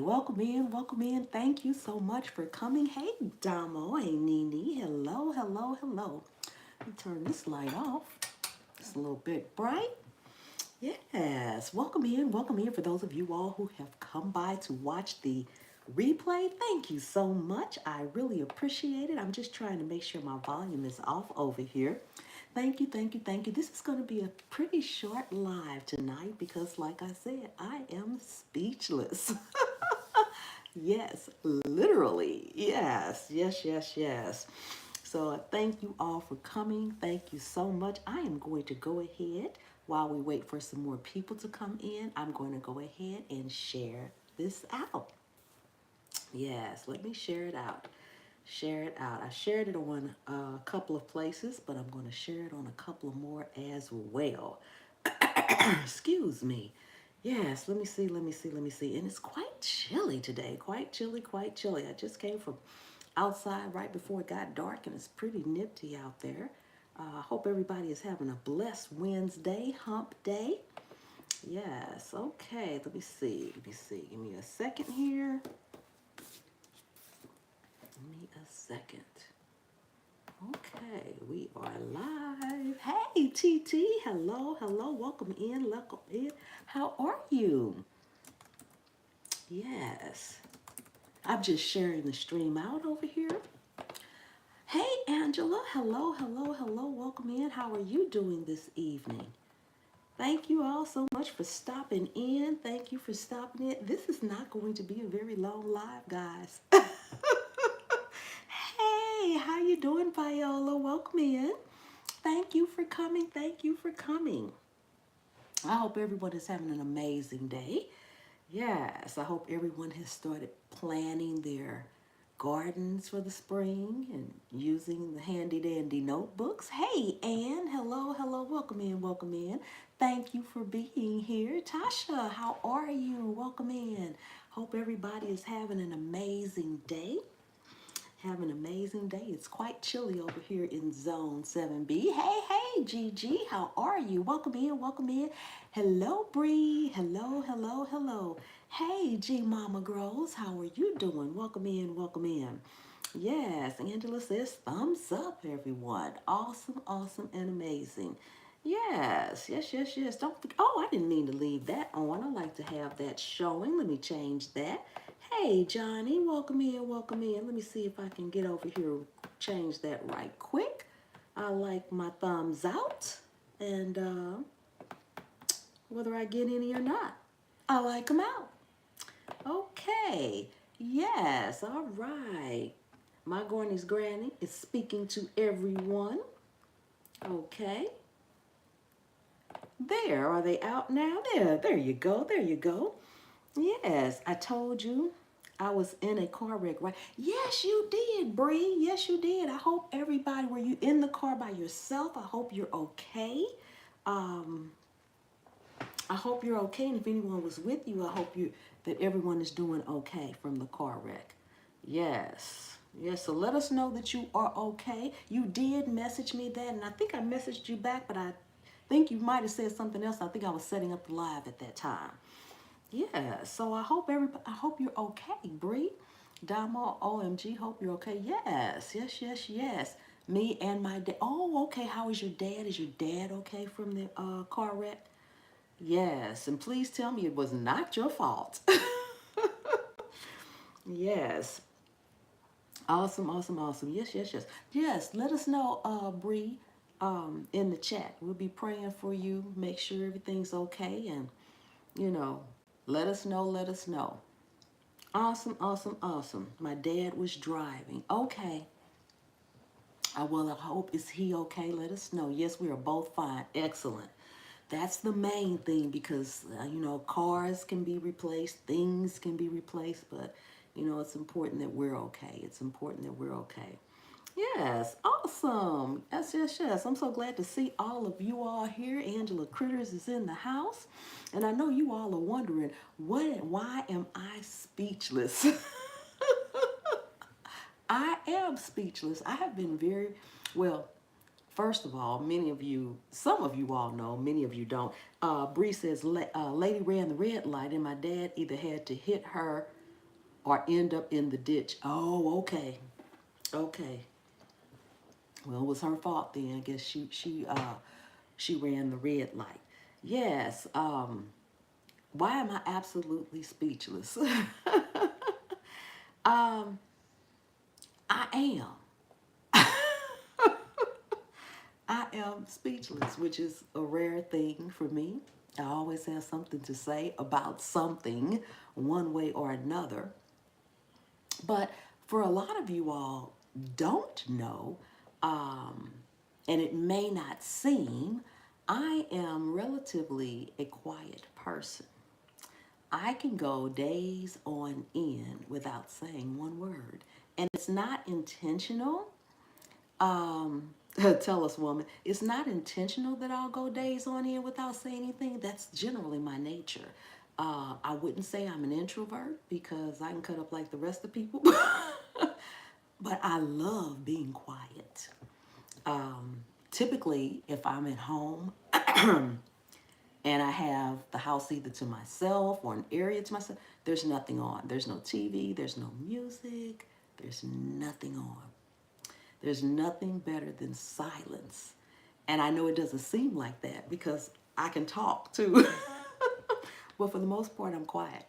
Welcome in, welcome in. Thank you so much for coming. Hey, Damo. Hey, Nini. Hello, hello, hello. Let me turn this light off. It's a little bit bright. Yes, welcome in for those of you all who have come by to watch the replay. Thank you so much. I really appreciate it. I'm just trying to make sure my volume is off over here. Thank you, thank you, thank you. This is going to be a pretty short live tonight because, like I said, I am speechless. Yes, literally. Yes, yes, yes, yes. So thank you all for coming. Thank you so much. I am going to go ahead while we wait for some more people to come in. I'm going to go ahead and share this out. Yes, let me share it out. Share it out. I shared it on a couple of places, but I'm going to share it on a couple of more as well. Excuse me. Yes, let me see, let me see, let me see. And it's quite chilly today. Quite chilly, quite chilly. I just came from outside right before it got dark, and it's pretty nifty out there. I hope everybody is having a blessed Wednesday, hump day. Yes, okay, let me see, let me see. Give me a second here. Give me a second. Okay, we are live. Hey, TT. Hello, hello. Welcome in. Welcome in. How are you? Yes. I'm just sharing the stream out over here. Hey, Angela. Hello, hello, hello. Welcome in. How are you doing this evening? Thank you all so much for stopping in. Thank you for stopping in. This is not going to be a very long live, guys. Hey, how you doing, Viola? Welcome in. Thank you for coming. Thank you for coming. I hope everyone is having an amazing day. Yes, I hope everyone has started planning their gardens for the spring and using the handy dandy notebooks. Hey, Anne, hello, hello, welcome in, welcome in. Thank you for being here. Tasha, how are you? Welcome in. Hope everybody is having an amazing day. Have an amazing day. It's quite chilly over here in Zone 7B. Hey, hey, Gigi, how are you? Welcome in, welcome in. Hello, Bree. Hello, hello, hello. Hey, G Mama Grows, how are you doing? Welcome in, welcome in. Yes, Angela says thumbs up, everyone. Awesome, awesome, and amazing. Yes, yes, yes, yes. Don't forget. Oh, I didn't mean to leave that on. I like to have that showing. Let me change that. Hey, Johnny, welcome in, welcome in. Let me see if I can get over here, change that right quick. I like my thumbs out, and whether I get any or not, I like them out. Okay, yes, all right. My Gorney's Granny is speaking to everyone. Okay, there, are they out now? There you go, there you go. Yes, I told you I was in a car wreck, right? Yes, you did, Bree. Yes, you did. I hope everybody, were you in the car by yourself? I hope you're okay. Um, I hope you're okay. And if anyone was with you, I hope that everyone is doing okay from the car wreck. Yes. Yes, so let us know that you are okay. You did message me that, and I think I messaged you back, but I think you might have said something else. I think I was setting up the live at that time. Yeah, so I hope you're okay, Bree. Damo, OMG, hope you're okay. Yes, yes, yes, yes. Me and my dad. Oh, okay. How is your dad? Is your dad okay from the car wreck? Yes, and please tell me it was not your fault. Yes. Awesome, awesome, awesome. Yes, yes, yes. Yes, let us know, Bree, in the chat. We'll be praying for you. Make sure everything's okay, and you know, let us know, let us know. Awesome, awesome, awesome. My dad was driving. Okay. Well, I hope, is he okay? Let us know. Yes, we are both fine. Excellent. That's the main thing because, cars can be replaced, things can be replaced, but, it's important that we're okay. It's important that we're okay. Yes, awesome. Yes, yes, yes. I'm so glad to see all of you all here. Angela Critters is in the house. And I know you all are wondering, why am I speechless? I am speechless. I have been well, first of all, some of you all know, many of you don't. Bree says, lady ran the red light and my dad either had to hit her or end up in the ditch. Oh, okay. Okay. Well, it was her fault then. I guess she ran the red light. Yes. Why am I absolutely speechless? um, I am. I am speechless, which is a rare thing for me. I always have something to say about something, one way or another. But for a lot of you all don't know, um, and it may not seem, I am relatively a quiet person. I can go days on end without saying one word. And it's not intentional. Tell us, woman, it's not intentional that I'll go days on end without saying anything. That's generally my nature. I wouldn't say I'm an introvert because I can cut up like the rest of people, but I love being quiet. Typically, if I'm at home and I have the house either to myself or an area to myself, there's nothing on. There's no TV, there's no music, there's nothing on. There's nothing better than silence. And I know it doesn't seem like that because I can talk too. But for the most part, I'm quiet.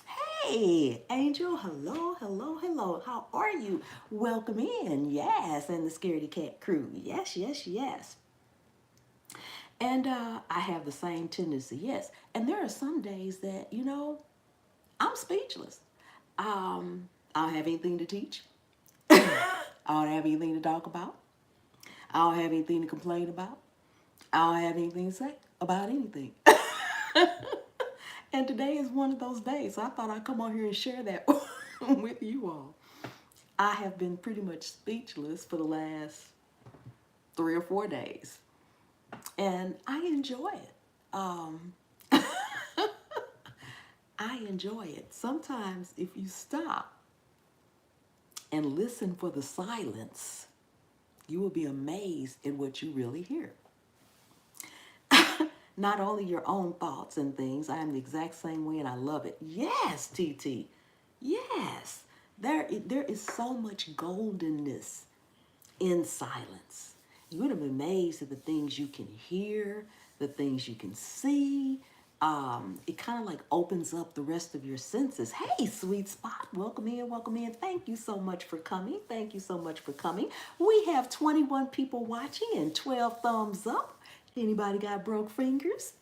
Hey, Angel, hello, hello, hello. How are you? Welcome in. Yes, and the Scaredy Cat crew. Yes, yes, yes. And I have the same tendency, yes. And there are some days that, I'm speechless. I don't have anything to teach. I don't have anything to talk about. I don't have anything to complain about. I don't have anything to say about anything. And today is one of those days. So I thought I'd come on here and share that with you all. I have been pretty much speechless for the last 3 or 4 days. And I enjoy it. I enjoy it. Sometimes if you stop and listen for the silence, you will be amazed at what you really hear. Not only your own thoughts and things, I am the exact same way and I love it. Yes, TT. Yes. There is so much goldenness in silence. You would have been amazed at the things you can hear, the things you can see. It kind of like opens up the rest of your senses. Hey, sweet spot, welcome in, welcome in. Thank you so much for coming. Thank you so much for coming. We have 21 people watching and 12 thumbs up. Anybody got broke fingers?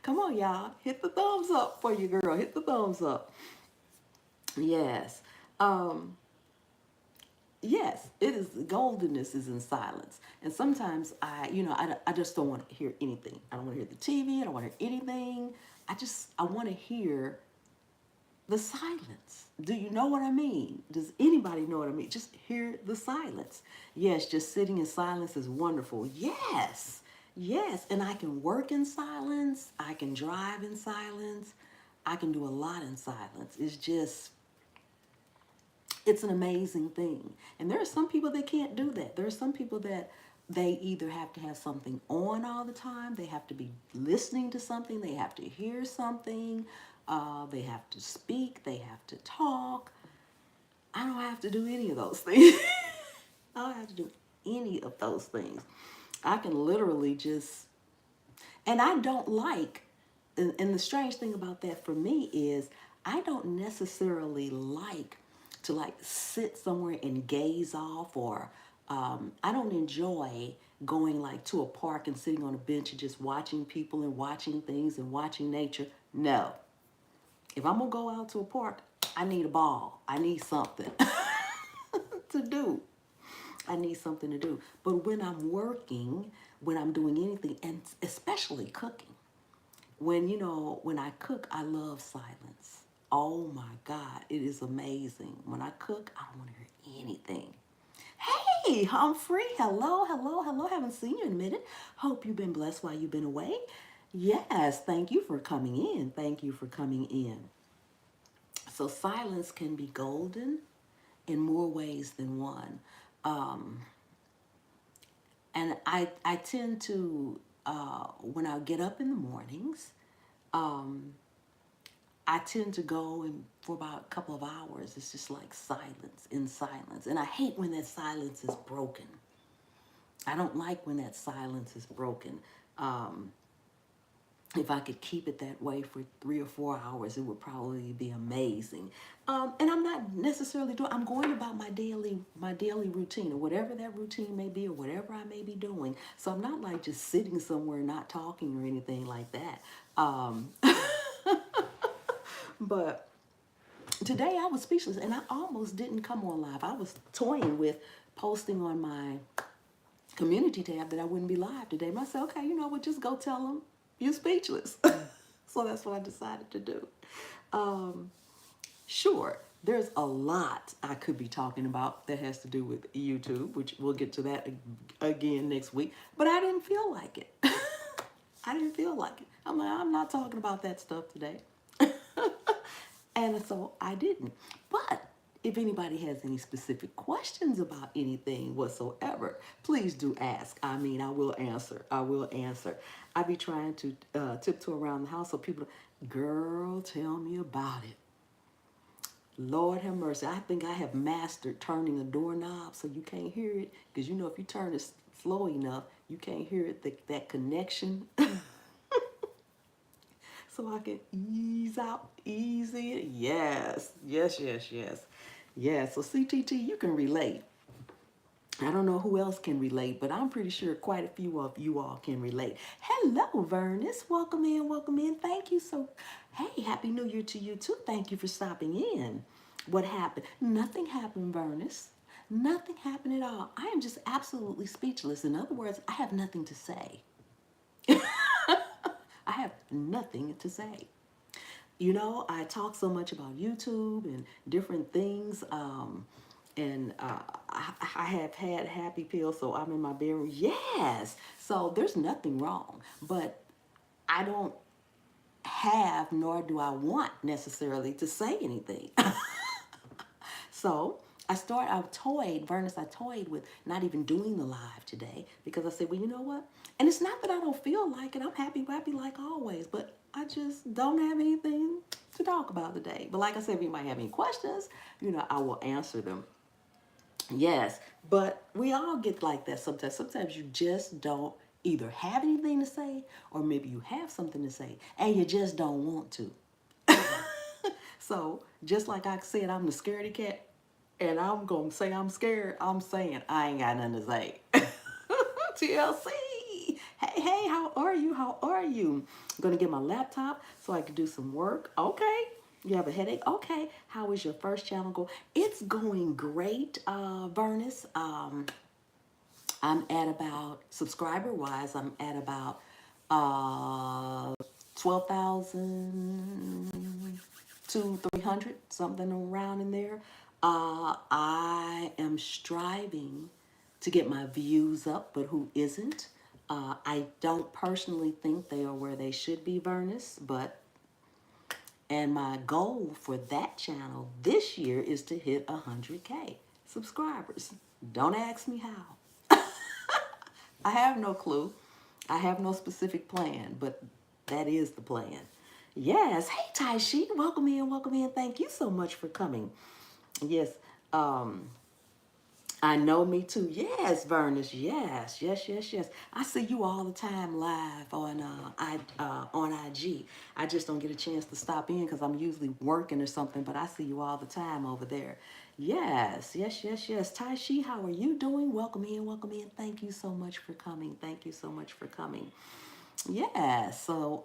Come on, y'all. Hit the thumbs up for you, girl. Hit the thumbs up. Yes. Yes, it is. Goldenness is in silence. And sometimes I just don't want to hear anything. I don't want to hear the TV. I don't want to hear anything. I want to hear the silence. Do you know what I mean? Does anybody know what I mean? Just hear the silence. Yes, just sitting in silence is wonderful. Yes, yes. And I can work in silence. I can drive in silence. I can do a lot in silence. It's an amazing thing. And there are some people that can't do that. There are some people that they either have to have something on all the time, they have to be listening to something, they have to hear something, they have to speak, they have to talk. I don't have to do any of those things. I don't have to do any of those things. I can literally just, and I don't like, and the strange thing about that for me is I don't necessarily like to like sit somewhere and gaze off, or I don't enjoy going like to a park and sitting on a bench and just watching people and watching things and watching nature. No. If I'm gonna go out to a park, I need a ball. I need something to do. I need something to do. But when I'm working, when I'm doing anything, and especially cooking, when I cook, I love silence. Oh my God, it is amazing. When I cook, I don't want to hear anything. Hey, Humphrey, hello, hello, hello. Haven't seen you in a minute. Hope you've been blessed while you've been away. Yes, thank you for coming in. Thank you for coming in. So silence can be golden in more ways than one. And I tend to, when I get up in the mornings, I tend to go and for about a couple of hours, it's just like silence in silence. And I hate when that silence is broken. I don't like when that silence is broken. Um, if I could keep it that way for 3 or 4 hours, it would probably be amazing. And I'm not necessarily doing. I'm going about my daily routine, or whatever that routine may be, or whatever I may be doing. So I'm not like just sitting somewhere not talking or anything like that. But today I was speechless, and I almost didn't come on live. I was toying with posting on my community tab that I wouldn't be live today. But I said, okay, you know what? Just go tell them you're speechless. So that's what I decided to do. Um, sure, there's a lot I could be talking about that has to do with YouTube, which we'll get to that again next week. But I didn't feel like it. I didn't feel like it. I'm like, I'm not talking about that stuff today. And so I didn't. But if anybody has any specific questions about anything whatsoever, please do ask. I mean, I will answer. I will answer. I be trying to tiptoe around the house so people, girl, tell me about it. Lord have mercy. I think I have mastered turning a doorknob so you can't hear it. Because you know, if you turn it slow enough, you can't hear it, that connection. So I can ease out, ease in. Yes, yes, yes, yes. Yeah, so CTT, you can relate. I don't know who else can relate, but I'm pretty sure quite a few of you all can relate. Hello, Vernus. Welcome in, welcome in. Thank you so. Hey, Happy New Year to you too. Thank you for stopping in. What happened? Nothing happened, Vernus. Nothing happened at all. I am just absolutely speechless. In other words, I have nothing to say. I have nothing to say. You know, I talk so much about YouTube and different things. I have had happy pills, so I'm in my bedroom. Yes. So there's nothing wrong. But I don't have, nor do I want necessarily to say anything. So Vernus, I toyed with not even doing the live today because I said, well, you know what? And it's not that I don't feel like it. I'm happy like always, but I just don't have anything to talk about today. But like I said, if you might have any questions, you know, I will answer them. Yes, but we all get like that sometimes. Sometimes you just don't either have anything to say, or maybe you have something to say and you just don't want to. So just like I said, I'm the scaredy cat, and I'm gonna say I'm scared. I'm saying I ain't got nothing to say. TLC. Hey, how are you? How are you? I'm gonna get my laptop so I can do some work. Okay. You have a headache? Okay. How is your first channel going? It's going great, Vernus. I'm at about, subscriber wise, I'm at about 12,000 to 300, something around in there. I am striving to get my views up, but who isn't? I don't personally think they are where they should be, Vernus, and my goal for that channel this year is to hit 100K subscribers. Don't ask me how. I have no clue. I have no specific plan, but that is the plan. Yes. Hey, Taishi. Welcome in. Welcome in. Thank you so much for coming. Yes. I know, me too. Yes, Vernus. Yes, yes, yes, yes. I see you all the time live on IG. I just don't get a chance to stop in because I'm usually working or something, but I see you all the time over there. Yes, yes, yes, yes. Taishi, how are you doing? Welcome in, welcome in. Thank you so much for coming. Thank you so much for coming. Yeah, so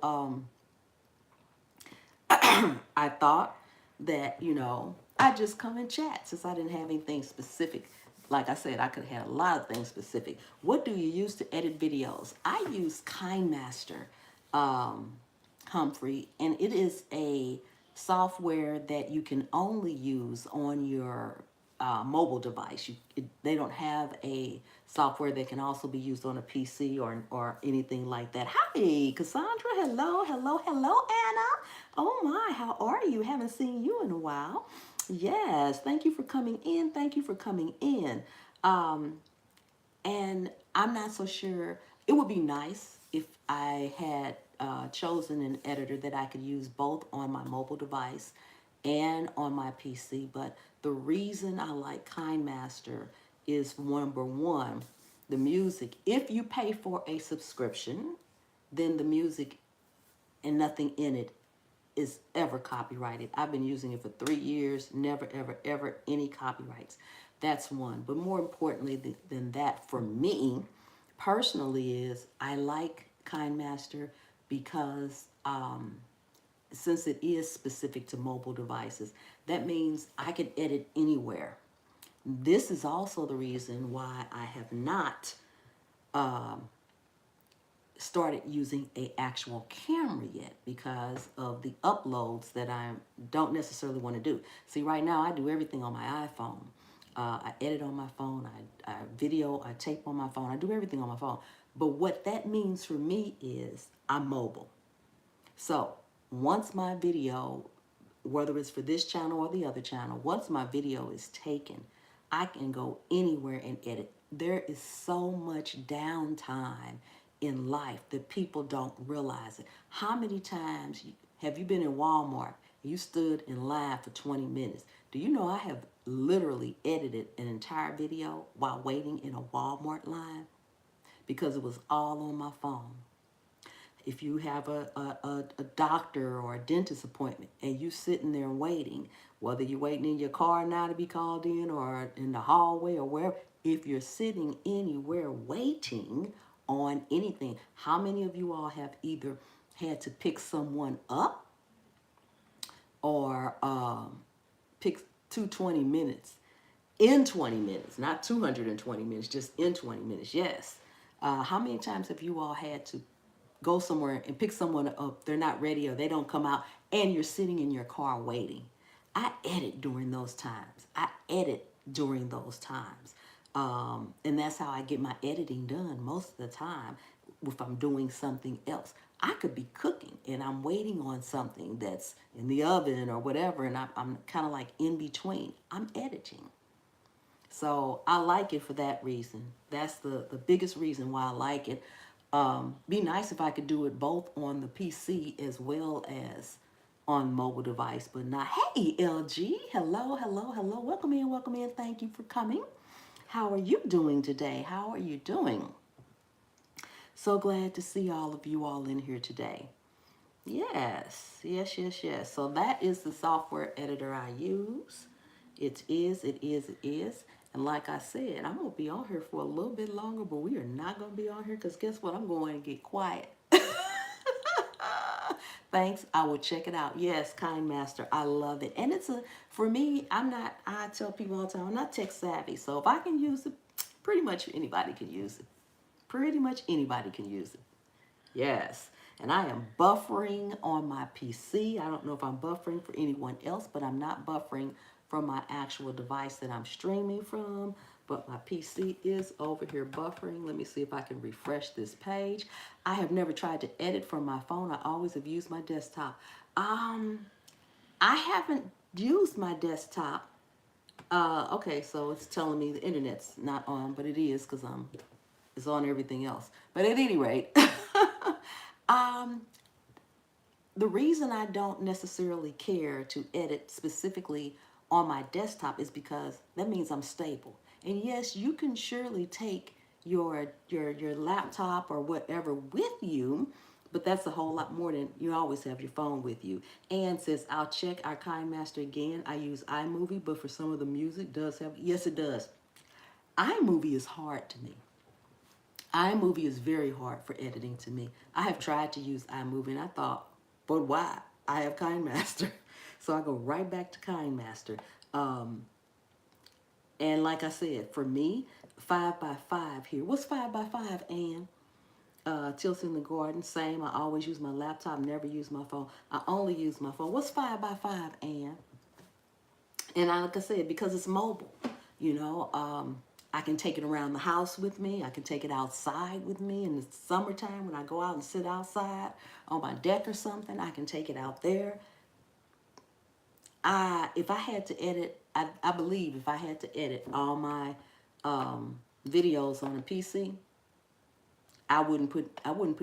I thought that, you know, I'd just come and chat since I didn't have anything specific. Like I said, I could have had a lot of things specific. What do you use to edit videos? I use KineMaster, Humphrey, and it is a software that you can only use on your mobile device. They don't have a software that can also be used on a PC or anything like that. Hi, Cassandra. Hello, hello, hello, Anna. Oh my, how are you? Haven't seen you in a while. Yes, thank you for coming in. Thank you for coming in. And I'm not so sure. It would be nice if I had chosen an editor that I could use both on my mobile device and on my PC. But the reason I like KindMaster is number one, the music. If you pay for a subscription, then the music and nothing in it is ever copyrighted. I've been using it for 3 years, never, ever, ever any copyrights. That's one. But more importantly than that, for me personally, is I like KindMaster because since it is specific to mobile devices, that means I can edit anywhere. This is also the reason why I have not started using a actual camera yet, because of the uploads that I don't necessarily want to do. See, right now I do everything on my iPhone. I edit on my phone, I video, I tape on my phone, I do everything on my phone. But what that means for me is I'm mobile. So once my video, whether it's for this channel or the other channel, once my video is taken, I can go anywhere and edit. There is so much downtime in life that people don't realize it. How many times have you been in Walmart? You stood in line for 20 minutes. Do you know I have literally edited an entire video while waiting in a Walmart line because it was all on my phone? If you have a doctor or a dentist appointment and you sitting there waiting, whether you're waiting in your car now to be called in or in the hallway or wherever, if you're sitting anywhere waiting on anything, how many of you all have either had to pick someone up or pick 220 minutes in 20 minutes, not 220 minutes, just in 20 minutes? Yes. How many times have you all had to go somewhere and pick someone up, they're not ready or they don't come out, and you're sitting in your car waiting? I edit during those times. I edit during those times. And that's how I get my editing done most of the time if I'm doing something else. I could be cooking and I'm waiting on something that's in the oven or whatever, and I'm kind of like in between. I'm editing. So I like it for that reason. That's the biggest reason why I like it. Be nice if I could do it both on the PC as well as on mobile device, but not. Hey, LG. Hello, hello, hello. Welcome in, welcome in. Thank you for coming. How are you doing today? How are you doing? So glad to see all of you all in here today. Yes, yes, yes, yes. So that is the software editor I use. It is, it is, it is. And like I said, I'm going to be on here for a little bit longer, but we are not going to be on here because guess what? I'm going to get quiet. Thanks. I will check it out. Yes, KindMaster. I love it. And for me, I tell people all the time, I'm not tech savvy. So if I can use it, pretty much anybody can use it. Pretty much anybody can use it. Yes. And I am buffering on my PC. I don't know if I'm buffering for anyone else, but I'm not buffering from my actual device that I'm streaming from. But my PC is over here buffering. Let me see if I can refresh this page. I have never tried to edit from my phone. I always have used my desktop. I haven't used my desktop. Okay, so it's telling me the internet's not on, but it is because it's on everything else. But at any rate, the reason I don't necessarily care to edit specifically on my desktop is because that means I'm stable. And yes, you can surely take your laptop or whatever with you, but that's a whole lot more than you always have your phone with you. And says, I'll check our KindMaster again. I use iMovie, but for some of the music does have, yes, it does. iMovie is hard to me. iMovie is very hard for editing to me. I have tried to use iMovie and I thought, but why? I have KindMaster. So I go right back to KindMaster. And like I said, for me, 5x5 here. What's 5x5, Ann? Tilts in the garden, same. I always use my laptop, never use my phone. I only use my phone. What's 5x5, Ann? And like I said, because it's mobile, you know, I can take it around the house with me. I can take it outside with me in the summertime when I go out and sit outside on my deck or something. I can take it out there. If I had to edit, I believe if I had to edit all my videos on a PC, I wouldn't put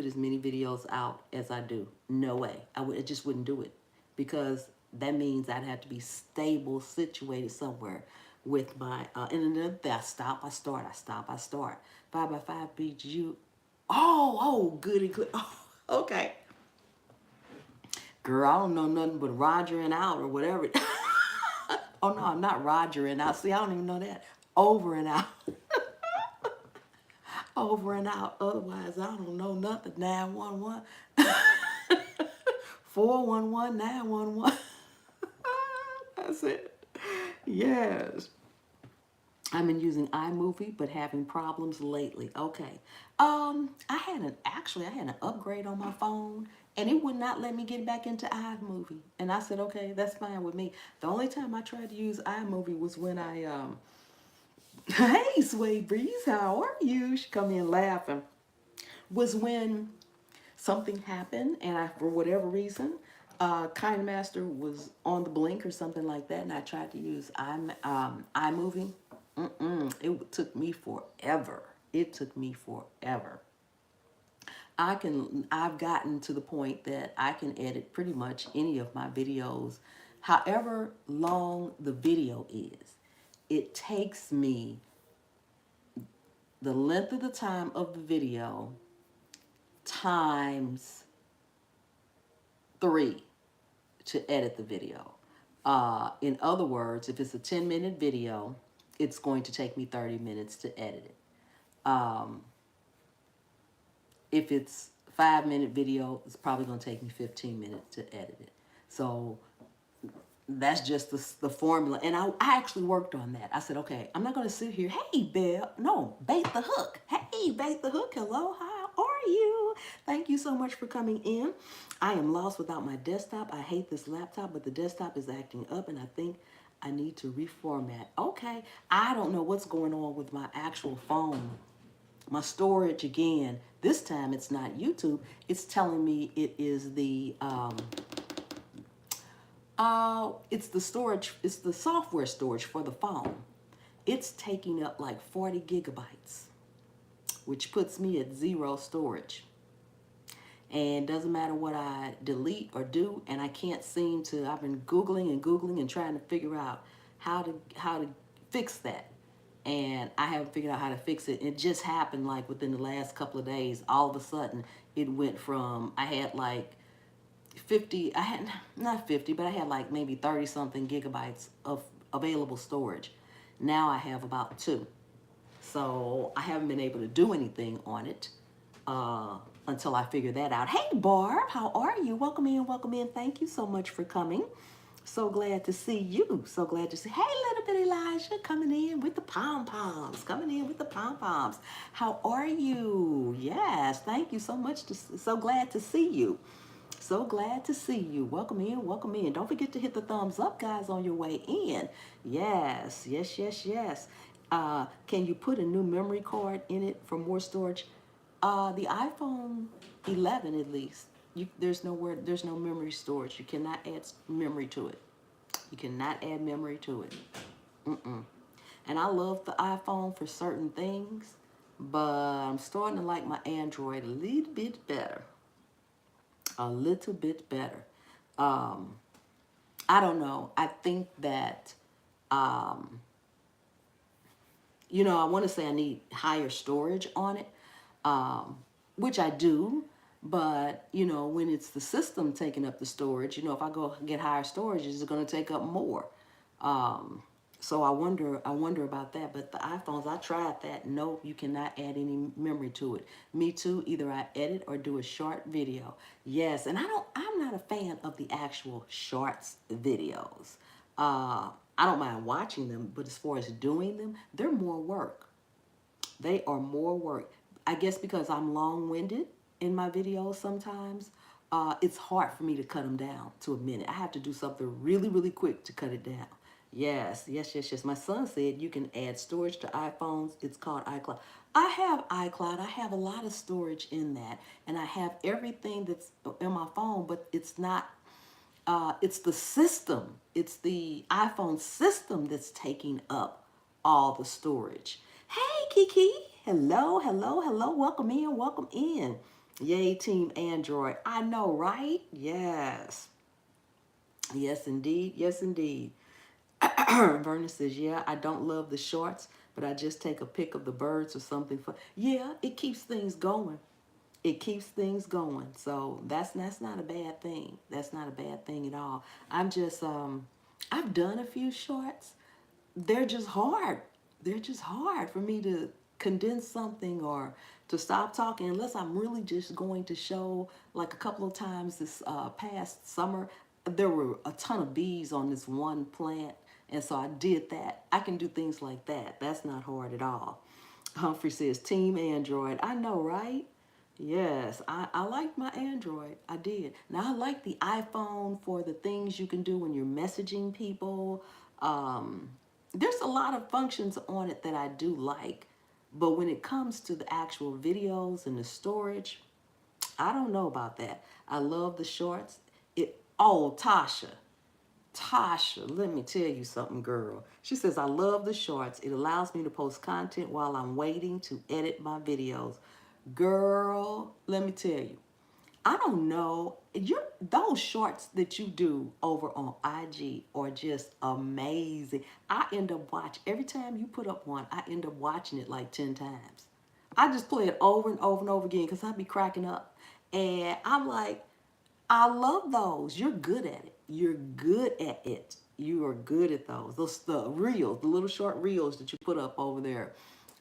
as many videos out as I do. No way. I just wouldn't do it, because that means I'd have to be stable, situated somewhere with my and then I stop, I start, I stop, I start. 5x5 beats you. Oh, goody good. Oh, okay. Girl, I don't know nothing but Rogering out or whatever. Oh no, I'm not Rogering out. See, I don't even know that. Over and out. Over and out. Otherwise, I don't know nothing. 911. 411, 911. That's it. Yes. I've been using iMovie, but having problems lately. Okay. I had an upgrade on my phone, and it would not let me get back into iMovie. And I said, okay, that's fine with me. The only time I tried to use iMovie was when hey, Sway Breeze, how are you? She come in laughing. Was when something happened, and for whatever reason, KineMaster was on the blink or something like that, and I tried to use iMovie. It took me forever. It took me forever. I've gotten to the point that I can edit pretty much any of my videos, however long the video is. It takes me the length of the time of the video times 3 to edit the video. In other words, if it's a 10-minute video, it's going to take me 30 minutes to edit it. If it's a 5-minute video, it's probably going to take me 15 minutes to edit it. So that's just the formula. And I actually worked on that. I said, okay, I'm not going to sit here. Hey, Bill. No, bait the hook. Hey, bait the hook. Hello, how are you? Thank you so much for coming in. I am lost without my desktop. I hate this laptop, but the desktop is acting up, and I think I need to reformat. Okay, I don't know what's going on with my actual phone. My storage again. This time it's not YouTube. It's telling me it is it's the storage, it's the software storage for the phone. It's taking up like 40 gigabytes, which puts me at 0 storage. And doesn't matter what I delete or do, and I can't seem to, I've been Googling and trying to figure out how to fix that. And I haven't figured out how to fix it. It just happened like within the last couple of days. All of a sudden, it went from, I had like 50, I had, not 50, but I had like maybe 30 something gigabytes of available storage. Now I have about 2. So I haven't been able to do anything on it until I figure that out. Hey, Barb, how are you? Welcome in, welcome in. Thank you so much for coming. So glad to see you. So glad to see. Hey, little bit Elijah, coming in with the pom-poms. Coming in with the pom-poms. How are you? Yes, thank you so much. So glad to see you. So glad to see you. Welcome in, welcome in. Don't forget to hit the thumbs up, guys, on your way in. Yes, yes, yes, yes. Can you put a new memory card in it for more storage? The iPhone 11, at least, there's no memory storage. You cannot add memory to it. You cannot add memory to it. And I love the iPhone for certain things, but I'm starting to like my Android a little bit better. A little bit better. I don't know. I think that, you know, I want to say I need higher storage on it, which I do. But, you know, when it's the system taking up the storage, you know, if I go get higher storage, it's going to take up more. So I wonder about that. But the iPhones, I tried that. No, you cannot add any memory to it. Me too. Either I edit or do a short video. Yes, and I'm not a fan of the actual shorts videos. I don't mind watching them, but as far as doing them, they're more work. They are more work. I guess because I'm long-winded in my videos sometimes, it's hard for me to cut them down to a minute. I have to do something really, really quick to cut it down. Yes, yes, yes, yes. My son said you can add storage to iPhones. It's called iCloud. I have iCloud. I have a lot of storage in that. And I have everything that's in my phone, but it's not, it's the system. It's the iPhone system that's taking up all the storage. Hey, Kiki. Hello, hello, hello. Welcome in, welcome in. Yay, Team Android. I know, right? Yes. Yes, indeed. Yes, indeed. Vernon says, yeah, I don't love the shorts, but I just take a pic of the birds or something for, yeah, it keeps things going. It keeps things going. So that's not a bad thing. That's not a bad thing at all. I'm just I've done a few shorts. They're just hard. They're just hard for me to condense something or to stop talking unless I'm really just going to show. Like a couple of times this past summer, there were a ton of bees on this one plant, and so I did that. I can do things like that. That's not hard at all. Humphrey says, Team Android. I know, right? Yes, I liked my Android. I did. Now, I like the iPhone for the things you can do when you're messaging people. Um, there's a lot of functions on it that I do like. But when it comes to the actual videos and the storage, I don't know about that. I love the shorts. Tasha. Tasha, let me tell you something, girl. She says, I love the shorts. It allows me to post content while I'm waiting to edit my videos. Girl, let me tell you. I don't know. Those shorts that you do over on IG are just amazing. I end up watching, every time you put up one, I end up watching it like 10 times. I just play it over and over and over again because I be cracking up. And I'm like, I love those. You're good at it. You're good at it. You are good at those. Those the reels, the little short reels that you put up over there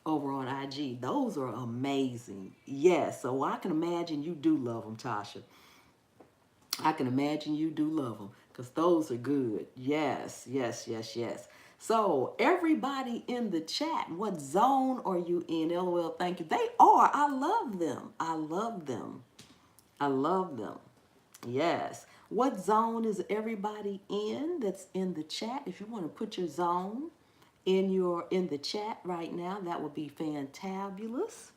over on IG. Those are amazing. Yes. So I can imagine you do love them, Tasha. I can imagine you do love them because those are good. Yes, yes, yes, yes. So everybody in the chat, what zone are you in? LOL, thank you. They are. I love them. I love them. I love them. Yes. What zone is everybody in that's in the chat? If you want to put your zone in the chat right now, that would be fantabulous.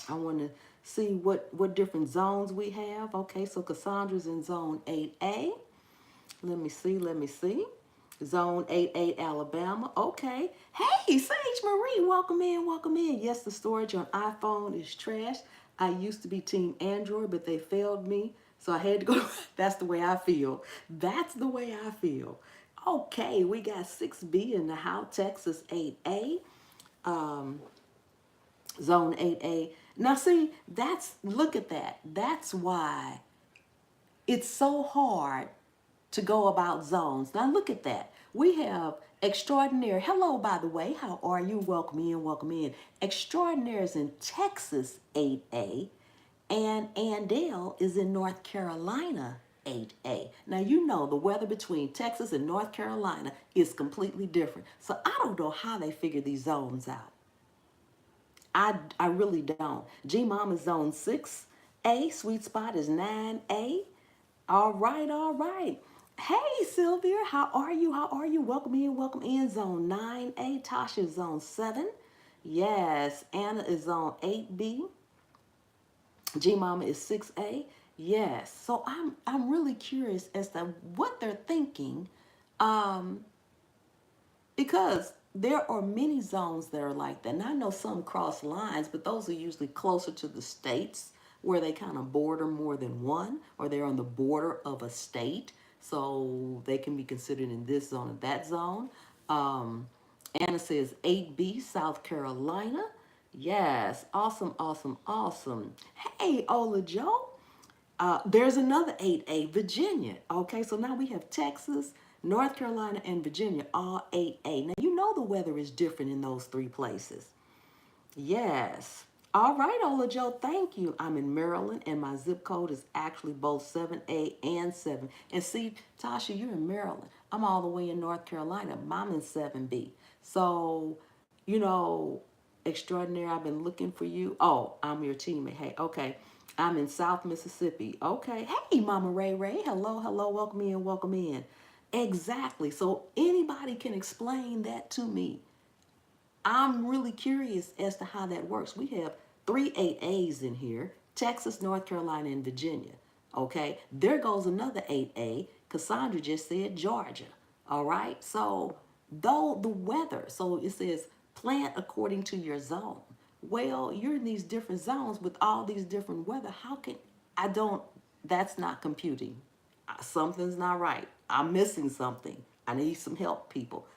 I want to see what different zones we have. Okay, so Cassandra's in zone 8A. Let me see, let me see. Zone 88 Alabama. Okay. Hey, Sage Marie, welcome in, welcome in. Yes, the storage on iPhone is trash. I used to be Team Android, but they failed me. So I had to go. That's the way I feel. That's the way I feel. Okay, we got 6B in the house, Texas 8A. Um, Zone 8A. Now see, look at that. That's why it's so hard to go about zones. Now look at that. We have extraordinary. Hello, by the way. How are you? Welcome in, welcome in. Extraordinaire is in Texas 8A, and Andale is in North Carolina 8A. Now you know the weather between Texas and North Carolina is completely different. So I don't know how they figure these zones out. I really don't. G Mom is zone 6A. Sweet Spot is 9A. All right, all right. Hey, Sylvia, how are you? How are you? Welcome in, welcome in. Zone 9A. Tasha is zone 7. Yes, Anna is zone 8B. G Mama is 6A. Yes. So I'm really curious as to what they're thinking. Um, because there are many zones that are like that. And I know some cross lines, but those are usually closer to the states where they kind of border more than one, or they're on the border of a state. So they can be considered in this zone or that zone. Um, Anna says 8B, South Carolina. Yes, awesome, awesome, awesome. Hey, Ola Joe. There's another 8A, Virginia. Okay, so now we have Texas, North Carolina, and Virginia, all 8A. Now, you know the weather is different in those three places. Yes. All right, Ola Joe, thank you. I'm in Maryland, and my zip code is actually both 7A and 7. And see, Tasha, you're in Maryland. I'm all the way in North Carolina. I'm in 7B. So, you know, extraordinary, I've been looking for you. Oh, I'm your teammate. Hey, okay. I'm in South Mississippi. Okay. Hey, Mama Ray Ray. Hello, hello. Welcome in, welcome in. Exactly. So anybody can explain that to me. I'm really curious as to how that works. We have 3 8As in here, Texas, North Carolina, and Virginia. Okay, there goes another 8A. Cassandra just said Georgia. All right, so though the weather, so it says plant according to your zone. Well, you're in these different zones with all these different weather. How can I don't that's not computing. Something's not right. I'm missing something. I need some help, people.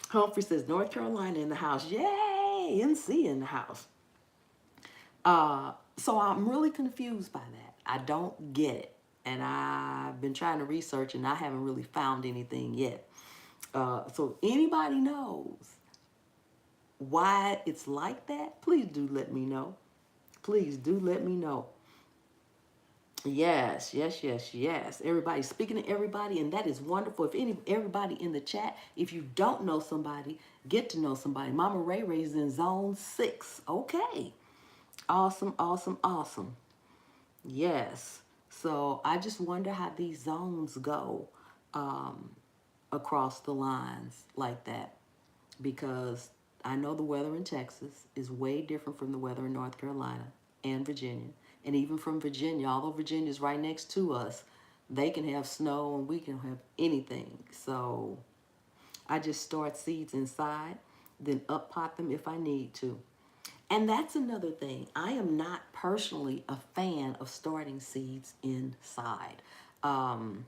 Humphrey says North Carolina in the house. Yay! NC in the house. So I'm really confused by that. I don't get it. And I've been trying to research and I haven't really found anything yet. So anybody knows why it's like that, please do let me know. Please do let me know. Yes, yes, yes, yes. Everybody speaking to everybody, and that is wonderful. If everybody in the chat, if you don't know somebody, get to know somebody. Mama Ray Ray's in zone 6. Okay. Awesome, awesome, awesome. Yes. So I just wonder how these zones go across the lines like that, because I know the weather in Texas is way different from the weather in North Carolina and Virginia. And even from Virginia, although Virginia is right next to us, they can have snow and we can have anything. So I just start seeds inside, then up pot them if I need to. And that's another thing. I am not personally a fan of starting seeds inside. I'm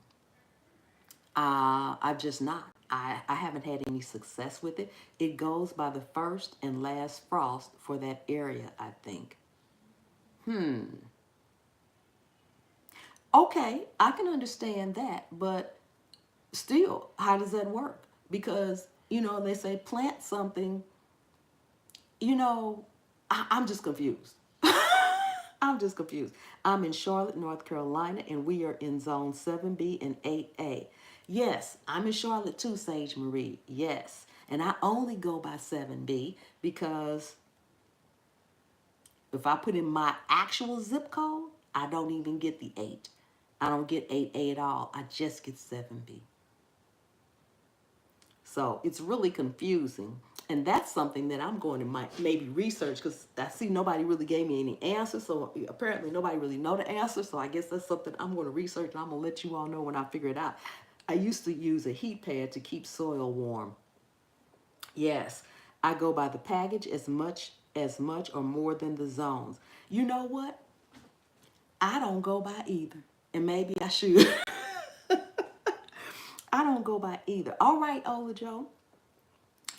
just not. I haven't had any success with it. It goes by the first and last frost for that area, I think. Okay, I can understand that, but still, how does that work? Because, they say plant something, I'm just confused. I'm just confused. I'm in Charlotte, North Carolina, and we are in zone 7B and 8A. Yes, I'm in Charlotte too, Sage Marie. Yes. And I only go by 7B because if I put in my actual zip code, I don't even get the 8. I don't get 8A at all. I just get 7B. So it's really confusing. And that's something that I'm going to maybe research, because I see nobody really gave me any answers. So apparently nobody really know the answer. So I guess that's something I'm going to research, and I'm going to let you all know when I figure it out. I used to use a heat pad to keep soil warm. Yes, I go by the package as much or more than the zones. You know what? I don't go by either. And maybe I should. I don't go by either. All right, Ola Joe.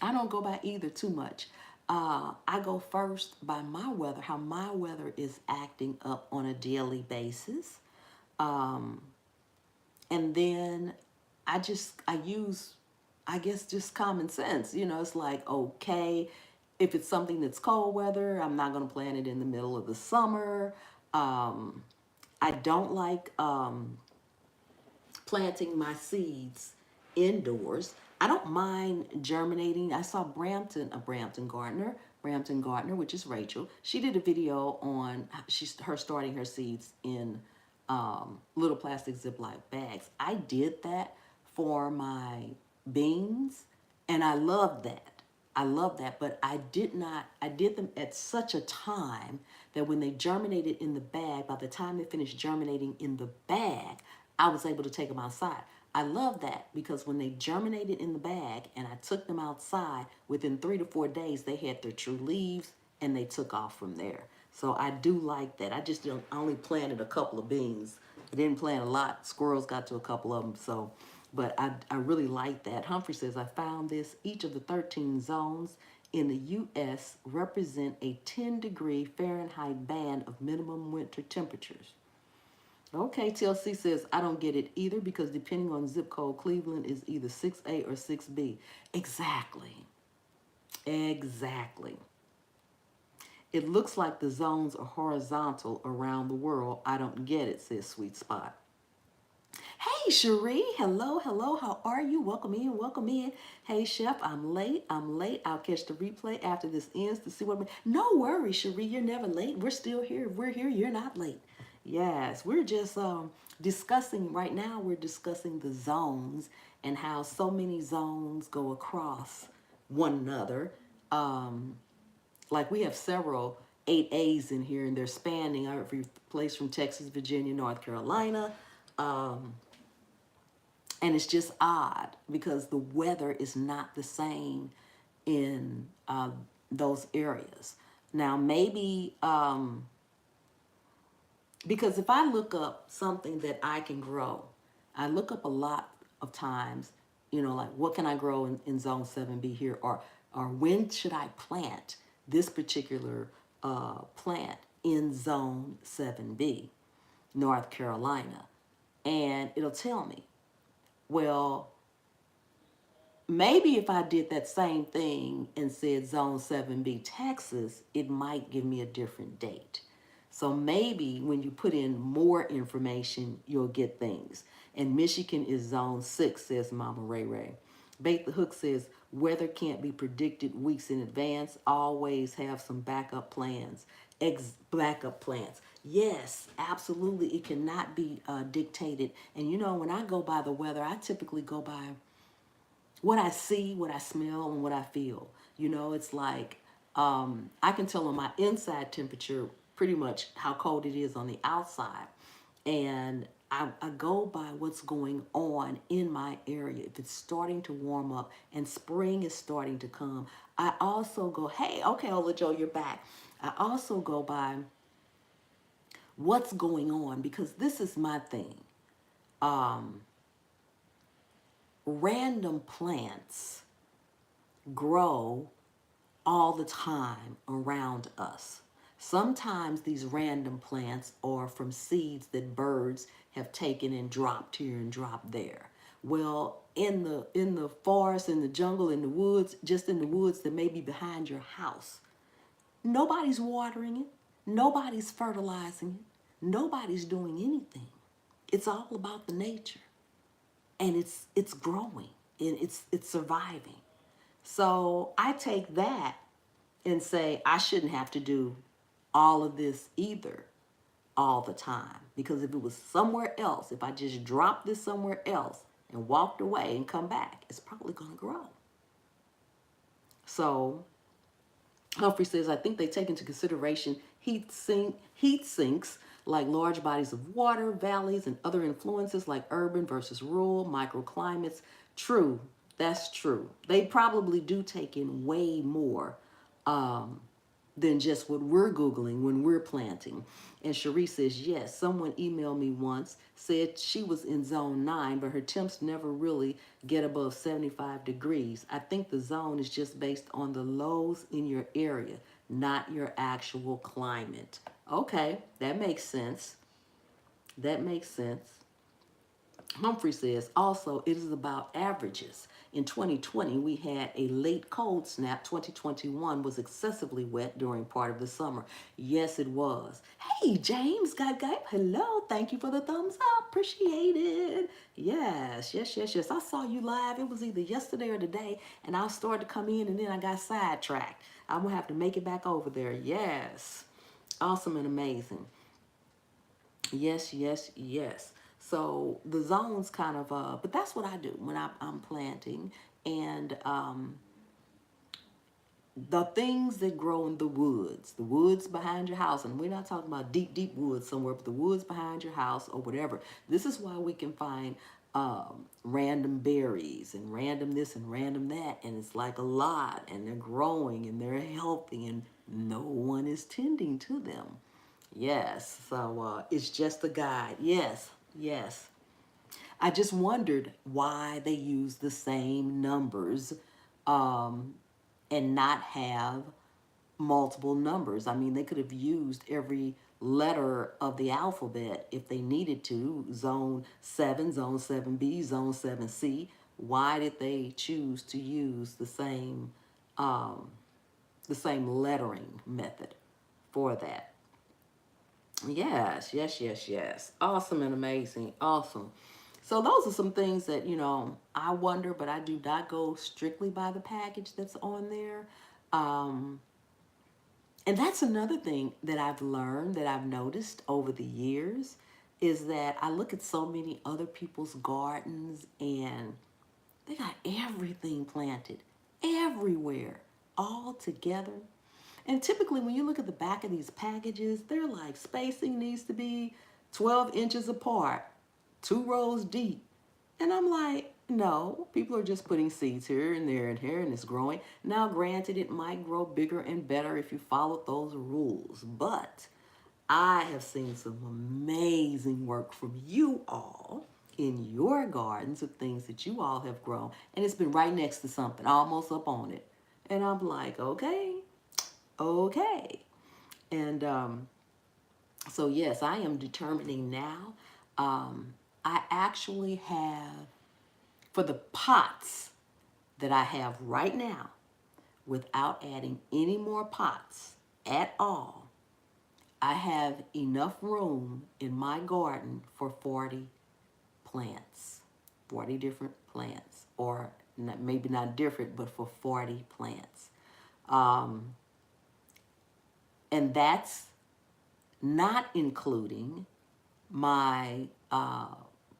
I don't go by either too much. I go first by my weather, how my weather is acting up on a daily basis. And then I use, I guess, just common sense. It's like, okay, if it's something that's cold weather, I'm not going to plant it in the middle of the summer. I don't like planting my seeds indoors. I don't mind germinating. I saw Brampton Gardner, which is Rachel. She did a video on her starting her seeds in little plastic Ziploc bags. I did that for my beans, and I love that. I love that, but I did them at such a time that when they germinated in the bag, by the time they finished germinating in the bag, I was able to take them outside. I love that because when they germinated in the bag and I took them outside, within 3 to 4 days, they had their true leaves and they took off from there. So I do like that. I only planted a couple of beans. I didn't plant a lot. Squirrels got to a couple of them. So, but I really like that. Humphrey says, I found this. Each of the 13 zones in the U.S. represent a 10-degree Fahrenheit band of minimum winter temperatures. Okay, TLC says, I don't get it either because depending on zip code, Cleveland is either 6A or 6B. Exactly. Exactly. It looks like the zones are horizontal around the world. I don't get it, says Sweet Spot. Hey, Cherie. Hello, hello. How are you? Welcome in, welcome in. Hey, Chef, I'm late. I'll catch the replay after this ends to see what... No worries, Cherie. You're never late. We're still here. If we're here, you're not late. Yes, we're just discussing, right now we're discussing the zones and how so many zones go across one another. Like we have several 8As in here and they're spanning every place from Texas, Virginia, North Carolina. And it's just odd because the weather is not the same in those areas. Now, maybe because if I look up something that I can grow, I look up a lot of times, like what can I grow in zone 7B here, or when should I plant this particular plant in zone 7B, North Carolina. And it'll tell me, well, maybe if I did that same thing and said zone 7B Texas, it might give me a different date. So maybe when you put in more information, you'll get things. And Michigan is zone 6, says Mama Ray Ray. Bait the Hook says, weather can't be predicted weeks in advance. Always have some backup plans. Backup plans. Yes, absolutely. It cannot be dictated. And when I go by the weather, I typically go by what I see, what I smell, and what I feel. It's like I can tell on my inside temperature pretty much how cold it is on the outside. And I go by what's going on in my area. If it's starting to warm up and spring is starting to come, I also go, hey, okay, Ola Joe, you're back. I also go by what's going on, because this is my thing. Random plants grow all the time around us. Sometimes these random plants are from seeds that birds have taken and dropped here and dropped there. Well, in the forest, in the jungle, in the woods, just in the woods that may be behind your house, nobody's watering it, nobody's fertilizing it, nobody's doing anything. It's all about the nature, and it's growing and it's surviving. So I take that and say I shouldn't have to do all of this either all the time. Because if it was somewhere else, if I just dropped this somewhere else and walked away and come back, it's probably going to grow. So Humphrey says, I think they take into consideration heat sinks like large bodies of water, valleys, and other influences like urban versus rural, microclimates. True, that's true. They probably do take in way more than just what we're Googling when we're planting. And Cherie says, yes, someone emailed me once, said she was in zone 9, but her temps never really get above 75 degrees. I think the zone is just based on the lows in your area, not your actual climate. Okay, that makes sense. That makes sense. Humphrey says, also, it is about averages. In 2020, we had a late cold snap. 2021 was excessively wet during part of the summer. Yes, it was. Hey, James, hello. Thank you for the thumbs up. Appreciate it. Yes. I saw you live. It was either yesterday or today, and I started to come in, and then I got sidetracked. I'm going to have to make it back over there. Yes. Awesome and amazing. Yes. So the zones kind of, but that's what I do when I'm planting. And the things that grow in the woods behind your house, and we're not talking about deep, deep woods somewhere, but the woods behind your house or whatever. This is why we can find random berries and random this and random that. And it's like a lot, and they're growing and they're healthy, and no one is tending to them. Yes, so it's just a guide. Yes. I just wondered why they use the same numbers and not have multiple numbers. I mean, they could have used every letter of the alphabet if they needed to. Zone 7, Zone 7B, Zone 7C. Why did they choose to use the same lettering method for that? Yes. Awesome and amazing. Awesome. So those are some things that, I wonder, but I do not go strictly by the package that's on there. And that's another thing that I've learned, that I've noticed over the years, is that I look at so many other people's gardens and they got everything planted everywhere, all together. And typically when you look at the back of these packages, they're like spacing needs to be 12 inches apart, 2 rows deep. And I'm like, No, people are just putting seeds here and there and here, and it's growing. Now, granted, it might grow bigger and better if you followed those rules, but I have seen some amazing work from you all in your gardens of things that you all have grown, and it's been right next to something, almost up on it. And I'm like, okay, okay. And so, yes, I am determining now. I actually have, for the pots that I have right now, without adding any more pots at all, I have enough room in my garden for 40 plants, 40 different plants, or not, maybe not different, but for 40 plants. Um, and that's not including my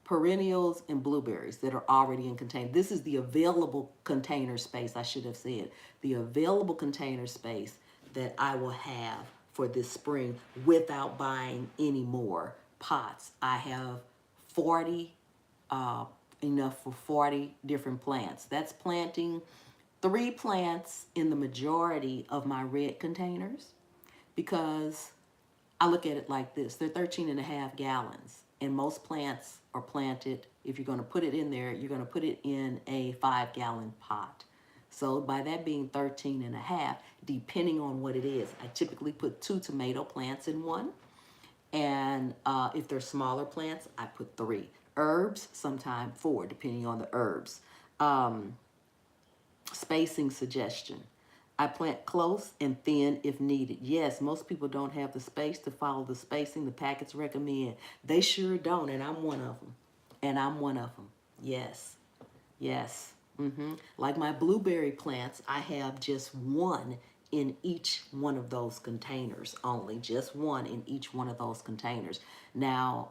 perennials and blueberries that are already in container. This is the available container space, I should have said. The available container space that I will have for this spring without buying any more pots. I have 40, enough for 40 different plants. That's planting 3 plants in the majority of my red containers, because I look at it like this. They're 13.5 gallons, and most plants are planted, if you're going to put it in there, you're going to put it in a 5-gallon pot. So by that being 13.5, depending on what it is, I typically put 2 tomato plants in one. And if they're smaller plants, I put 3. Herbs, sometimes 4, depending on the herbs. Spacing suggestion. I plant close and thin if needed. Yes, most people don't have the space to follow the spacing the packets recommend. They sure don't, and I'm one of them. And I'm one of them. Yes, yes. Like my blueberry plants, I have just 1 in each one of those containers only. Just 1 in each one of those containers. Now,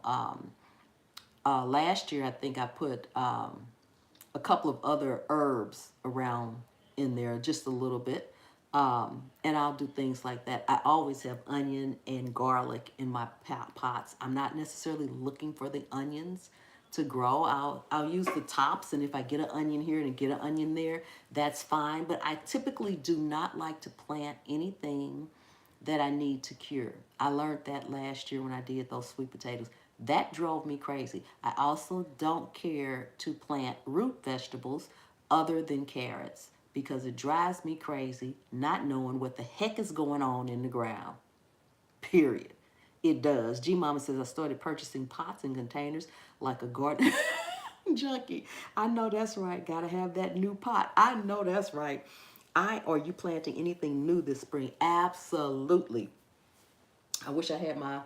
last year I think I put a couple of other herbs around in there, just a little bit. And I'll do things like that. I always have onion and garlic in my pots. I'm not necessarily looking for the onions to grow. I'll use the tops, and if I get an onion here and get an onion there, that's fine. But I typically do not like to plant anything that I need to cure. I learned that last year when I did those sweet potatoes. That drove me crazy. I also don't care to plant root vegetables other than carrots, because it drives me crazy not knowing what the heck is going on in the ground. Period. It does. G Mama says I started purchasing pots and containers like a garden junkie. I know that's right. Gotta have that new pot. I know that's right. Are you planting anything new this spring? Absolutely. I wish I had my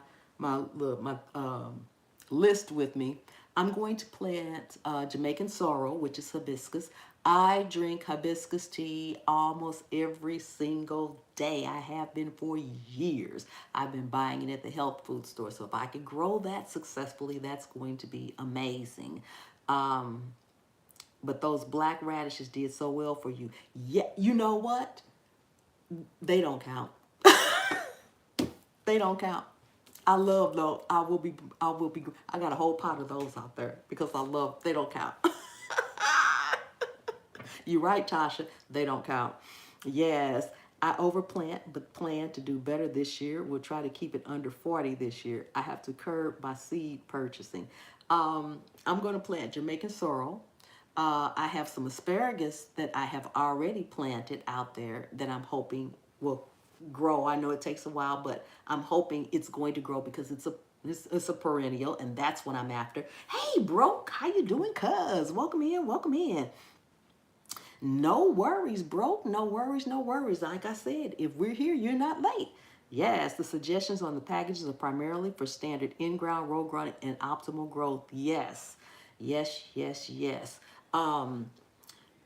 list with me. I'm going to plant Jamaican sorrel, which is hibiscus. I drink hibiscus tea almost every single day. I have been for years. I've been buying it at the health food store. So if I could grow that successfully, that's going to be amazing. But those black radishes did so well for you. Yeah, you know what? They don't count. They don't count. I love those. I got a whole pot of those out there because they don't count. You're right, Tasha. They don't count. Yes, I overplant, but plan to do better this year. We'll try to keep it under 40 this year. I have to curb my seed purchasing. I'm going to plant Jamaican sorrel. I have some asparagus that I have already planted out there that I'm hoping will grow. I know it takes a while, but I'm hoping it's going to grow because it's a perennial, and that's what I'm after. Hey, Broke, how you doing, cuz? Welcome in, welcome in. No worries, Broke. No worries, no worries. Like I said, if we're here, you're not late. Yes, the suggestions on the packages are primarily for standard in-ground, row grown, and optimal growth. Yes, yes, yes, yes. I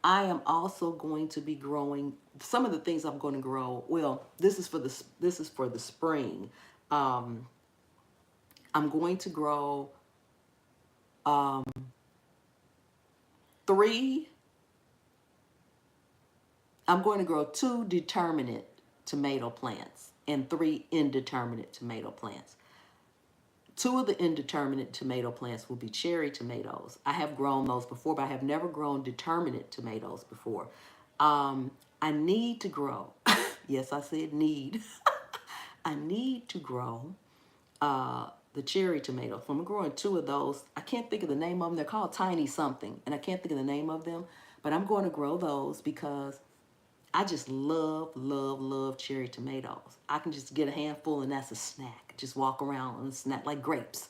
am also going to be growing some of the things I'm going to grow. Well, this is for the spring. I'm going to grow 3. I'm going to grow 2 determinate tomato plants and 3 indeterminate tomato plants. Two of the indeterminate tomato plants will be cherry tomatoes. I have grown those before, but I have never grown determinate tomatoes before. I need to grow. Yes, I said need. I need to grow the cherry tomatoes. So I'm growing two of those. I can't think of the name of them. They're called tiny something, and I can't think of the name of them. But I'm going to grow those because I just love, love, love cherry tomatoes. I can just get a handful and that's a snack. Just walk around and snack like grapes.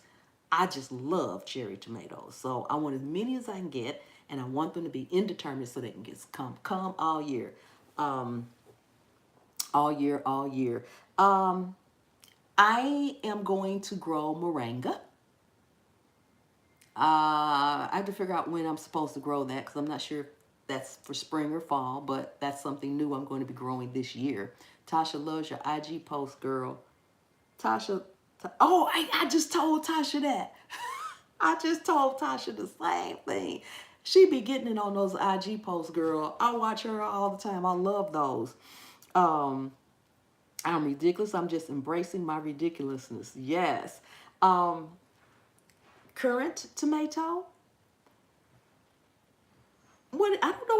I just love cherry tomatoes. So I want as many as I can get, and I want them to be indeterminate so they can just come all year. All year, all year. I am going to grow moringa. I have to figure out when I'm supposed to grow that because I'm not sure if that's for spring or fall, but that's something new I'm going to be growing this year. Tasha loves your IG post, girl. Tasha, oh, I just told Tasha that. I just told Tasha the same thing. She be getting it on those IG posts, girl. I watch her all the time. I love those. I'm ridiculous. I'm just embracing my ridiculousness. Yes. Currant tomato. What, I don't know